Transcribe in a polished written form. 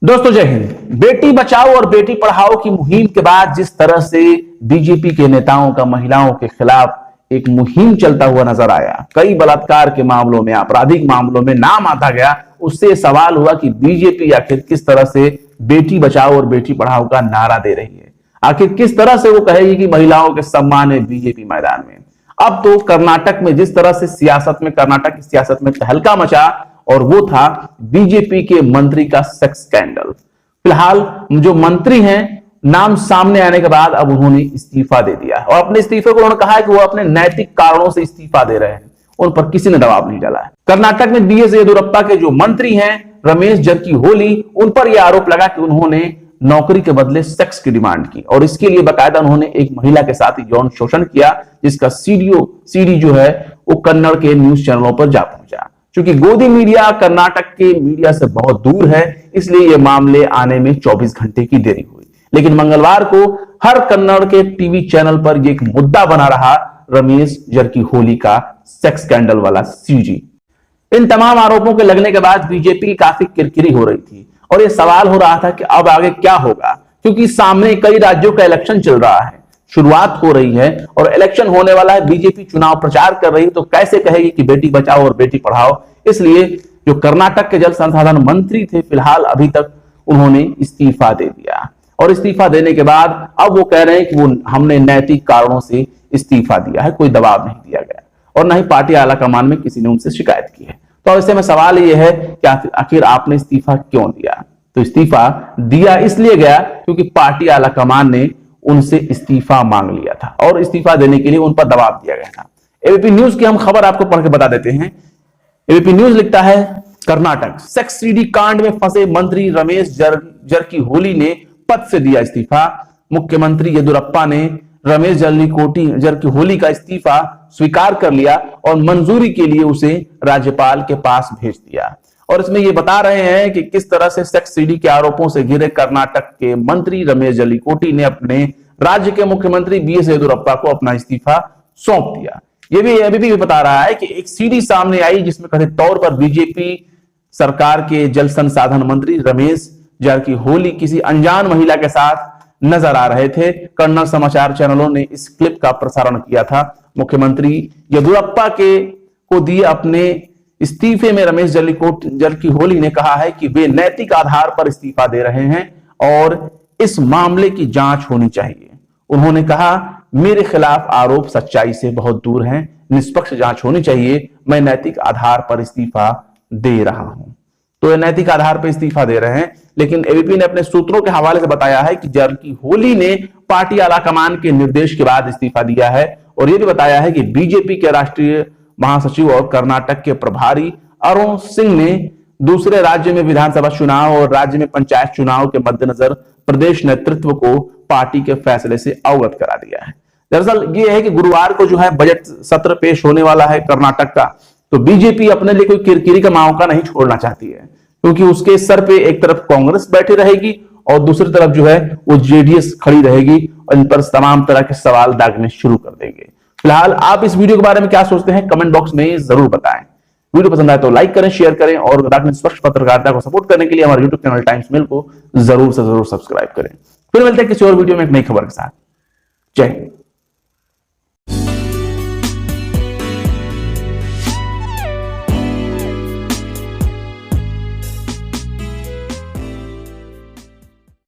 दोस्तों जय हिंद। बेटी बचाओ और बेटी पढ़ाओ की मुहिम के बाद जिस तरह से बीजेपी के नेताओं का महिलाओं के खिलाफ एक मुहिम चलता हुआ नजर आया, कई बलात्कार के मामलों में, आपराधिक मामलों में नाम आता गया, उससे सवाल हुआ कि बीजेपी आखिर किस तरह से बेटी बचाओ और बेटी पढ़ाओ का नारा दे रही है। आखिर किस तरह से वो कहेगी कि महिलाओं के सम्मान है बीजेपी मैदान में। अब तो कर्नाटक में जिस तरह से कर्नाटक की सियासत में तहलका मचा, और वो था बीजेपी के मंत्री का सेक्स स्कैंडल। फिलहाल जो मंत्री हैं, नाम सामने आने के बाद अब उन्होंने इस्तीफा दे दिया और अपने इस्तीफे को उन्होंने कहा है कि वो अपने नैतिक कारणों से इस्तीफा दे रहे हैं। उन पर किसी ने दबाव नहीं डाला है। कर्नाटक में बीएस येदियुरप्पा के जो मंत्री हैं रमेश जरकीहोली, उन पर यह आरोप लगा कि उन्होंने नौकरी के बदले सेक्स की डिमांड की और इसके लिए बाकायदा उन्होंने एक महिला के साथ यौन शोषण किया, जिसका सीडी जो है वो कन्नड़ के न्यूज चैनलों पर जा पहुंचा। क्योंकि गोदी मीडिया कर्नाटक के मीडिया से बहुत दूर है, इसलिए ये मामले आने में 24 घंटे की देरी हुई। लेकिन मंगलवार को हर कन्नड़ के टीवी चैनल पर यह एक मुद्दा बना रहा रमेश जरकीहोली का सेक्स स्कैंडल वाला सीडी। इन तमाम आरोपों के लगने के बाद बीजेपी की काफी किरकिरी हो रही थी और यह सवाल हो रहा था कि अब आगे क्या होगा, क्योंकि सामने कई राज्यों का इलेक्शन चल रहा है, शुरुआत हो रही है और इलेक्शन होने वाला है। बीजेपी चुनाव प्रचार कर रही है तो कैसे कहेगी कि बेटी बचाओ और बेटी पढ़ाओ। इसलिए जो कर्नाटक के जल संसाधन मंत्री थे, फिलहाल अभी तक उन्होंने इस्तीफा दे दिया और इस्तीफा देने के बाद अब वो कह रहे हैं कि वो हमने नैतिक कारणों से इस्तीफा दिया है, कोई दबाव नहीं दिया गया और ना ही पार्टी आलाकमान में किसी ने उनसे शिकायत की है। तो ऐसे में सवाल यह है कि आखिर आपने इस्तीफा क्यों दिया। तो इस्तीफा दिया इसलिए गया क्योंकि पार्टी आलाकमान ने उनसे इस्तीफा मांग लिया था और इस्तीफा देने के लिए उन पर दबाव दिया गया था। एबीपी न्यूज की हम खबर आपको पढ़ के बता देते हैं। एबीपी न्यूज लिखता है, कर्नाटक सेक्स सीडी कांड में फंसे मंत्री रमेश जरकीहोली ने पद से दिया इस्तीफा। मुख्यमंत्री येदियुरप्पा ने रमेश जरकीहोली का इस्तीफा स्वीकार कर लिया और मंजूरी के लिए उसे राज्यपाल के पास भेज दिया। और इसमें यह बता रहे हैं कि किस तरह से सेक्स सीडी के आरोपों से घिरे कर्नाटक के मंत्री रमेश जरकीहोली ने अपने राज्य के मुख्यमंत्री बीएस येदियुरप्पा को अपना इस्तीफा सौंप दिया। ये भी अभी बता रहा है कि एक सीडी सामने आई जिसमें कथित तौर पर बीजेपी सरकार के जल संसाधन मंत्री रमेश जरकीहोली किसी अनजान महिला के साथ नजर आ रहे थे। कन्नड़ समाचार चैनलों ने इस क्लिप का प्रसारण किया था। मुख्यमंत्री येदियुरप्पा को दिए अपने इस्तीफे में रमेश जरकीहोली ने कहा है कि वे नैतिक आधार पर इस्तीफा दे रहे हैं और इस मामले की जांच होनी चाहिए। उन्होंने कहा, मेरे खिलाफ आरोप सच्चाई से बहुत दूर हैं, निष्पक्ष जांच होनी चाहिए, मैं नैतिक आधार पर इस्तीफा दे रहा हूं। तो ये नैतिक आधार पर इस्तीफा दे रहे हैं, लेकिन एबीपी ने अपने सूत्रों के हवाले से बताया है कि जरकीहोली ने पार्टी आलाकमान के निर्देश के बाद इस्तीफा दिया है और यह भी बताया है कि बीजेपी के राष्ट्रीय महासचिव और कर्नाटक के प्रभारी अरुण सिंह ने दूसरे राज्य में विधानसभा चुनाव और राज्य में पंचायत चुनाव के मद्देनजर प्रदेश नेतृत्व को पार्टी के फैसले से अवगत करा दिया है। दरअसल ये है कि गुरुवार को जो है बजट सत्र पेश होने वाला है कर्नाटक का, तो बीजेपी अपने लिए कोई किरकिरी का मौका नहीं छोड़ना चाहती है, क्योंकि उसके सर पे एक तरफ कांग्रेस बैठी रहेगी और दूसरी तरफ जो है वो जेडीएस खड़ी रहेगी और इन पर तमाम तरह के सवाल दागने शुरू कर देंगे। फिलहाल आप इस वीडियो के बारे में क्या सोचते हैं, कमेंट बॉक्स में जरूर बताएं। वीडियो पसंद आए तो लाइक करें, शेयर करें और निष्पक्ष पत्रकारिता को सपोर्ट करने के लिए हमारे यूट्यूब चैनल टाइम्स मेल को जरूर से जरूर सब्सक्राइब करें। फिर मिलते हैं किसी और वीडियो में एक नई खबर के साथ। जय हिंद।